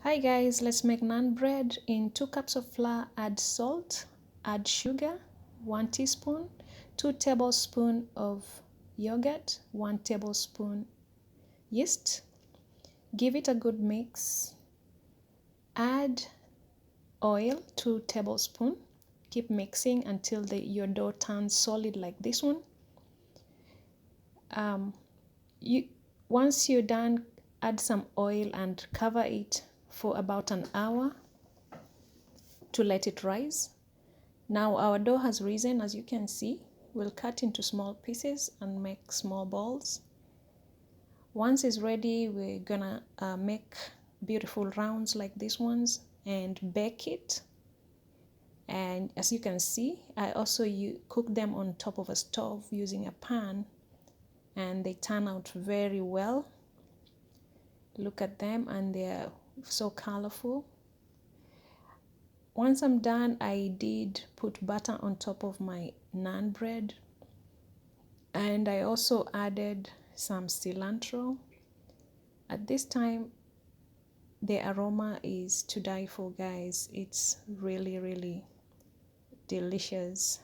Hi guys, let's make naan bread. In 2 cups of flour, add salt, add sugar, 1 teaspoon, 2 tablespoons of yogurt, 1 tablespoon yeast. Give it a good mix. Add oil, 2 tablespoons. Keep mixing until your dough turns solid like this one. Once you're done, add some oil and cover it for about an hour to let it rise. Now our dough has risen, as you can see. We'll cut into small pieces and make small balls. Once it's ready, we're gonna make beautiful rounds like these ones and bake it. And as you can see, I also cook them on top of a stove using a pan, and they turn out very well. Look at them, and they're so colorful. Once I'm done, I did put butter on top of my naan bread, and I also added some cilantro. At this time, the aroma is to die for, guys. It's really delicious.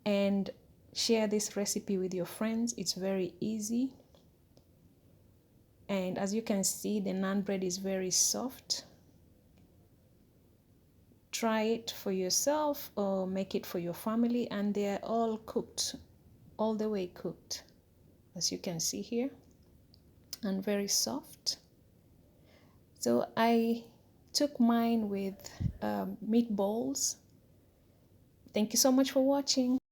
And share this recipe with your friends. It's very easy. And as you can see, the naan bread is very soft. Try it for yourself or make it for your family, and they're all cooked, all the way cooked, as you can see here, and very soft. So I took mine with meatballs. Thank you so much for watching.